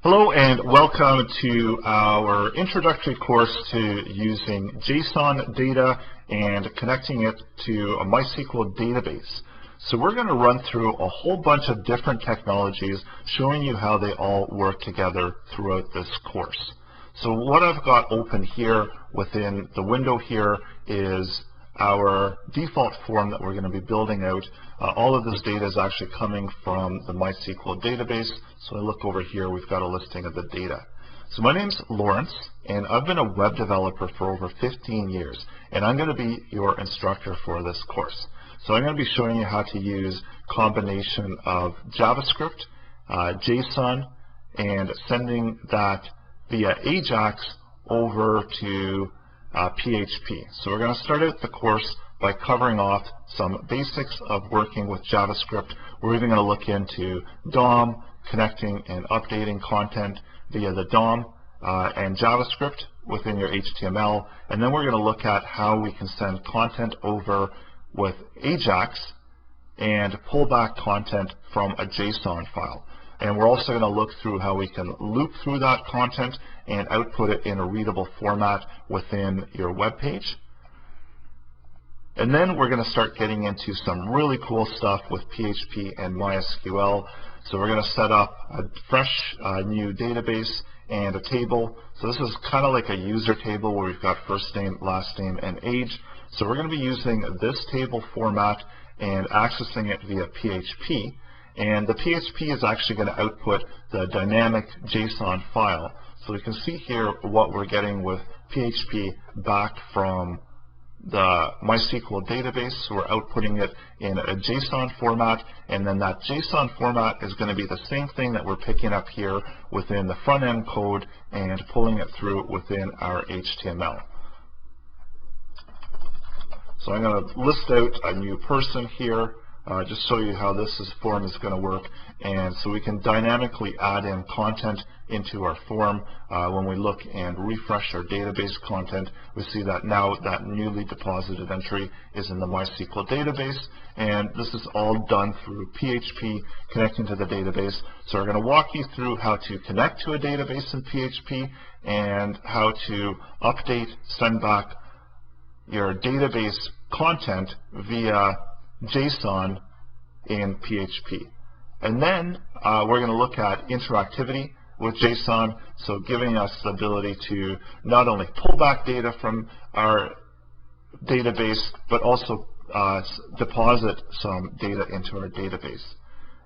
Hello and welcome to our introductory course to using JSON data and connecting it to a MySQL database. So we're going to run through a whole bunch of different technologies showing you how they all work together throughout this course. So what I've got open here within the window here is our default form that we're going to be building out. All of this data is actually coming from the MySQL database. So I look over here, we've got a listing of the data. So my name's Lawrence, and I've been a web developer for over 15 years, and I'm going to be your instructor for this course. So I'm going to be showing you how to use a combination of JavaScript, JSON, and sending that via AJAX over to PHP. So we're going to start out the course by covering off some basics of working with JavaScript. We're even going to look into DOM, connecting and updating content via the DOM and JavaScript within your HTML. And then we're going to look at how we can send content over with AJAX and pull back content from a JSON file. And we're also going to look through how we can loop through that content and output it in a readable format within your web page. And then we're going to start getting into some really cool stuff with PHP and MySQL. So we're going to set up a fresh new database and a table. So this is kind of like a user table where we've got first name, last name, and age. So we're going to be using this table format and accessing it via PHP. And the PHP is actually going to output the dynamic JSON file. So we can see here what we're getting with PHP back from the MySQL database. So we're outputting it in a JSON format, and then that JSON format is going to be the same thing that we're picking up here within the front-end code and pulling it through within our HTML. So I'm going to list out a new person here. Just show you how this form is going to work, and so we can dynamically add in content into our form. When we look and refresh our database content, we see that now that newly deposited entry is in the MySQL database, and this is all done through PHP connecting to the database. So we're going to walk you through how to connect to a database in PHP and how to update, send back your database content via JSON in PHP. And then we're going to look at interactivity with JSON, so giving us the ability to not only pull back data from our database, but also deposit some data into our database.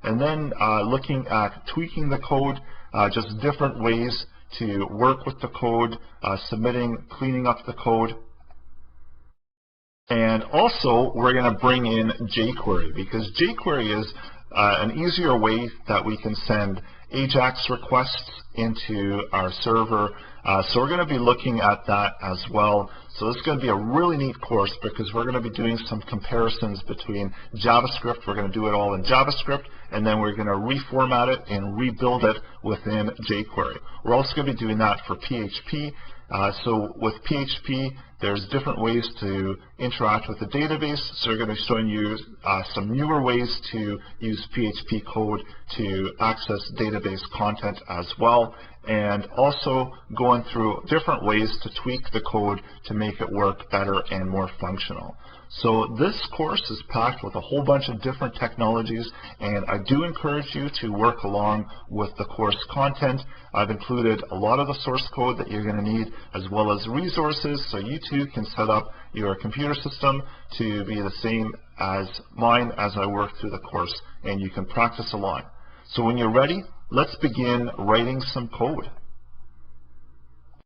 And then looking at tweaking the code, just different ways to work with the code, submitting, cleaning up the code. And also, we're going to bring in jQuery, because jQuery is an easier way that we can send AJAX requests into our server. So we're going to be looking at that as well. So this is going to be a really neat course because we're going to be doing some comparisons between JavaScript. We're going to do it all in JavaScript, and then we're going to reformat it and rebuild it within jQuery. We're also going to be doing that for PHP. So with PHP, there's different ways to interact with the database. So we're going to be showing you some newer ways to use PHP code to access database content as well, and also going through different ways to tweak the code to make it work better and more functional. So this course is packed with a whole bunch of different technologies, and I do encourage you to work along with the course content. I've included a lot of the source code that you're going to need, as well as resources, so you too can set up your computer system to be the same as mine as I work through the course, and you can practice along. So when you're ready, let's begin writing some code.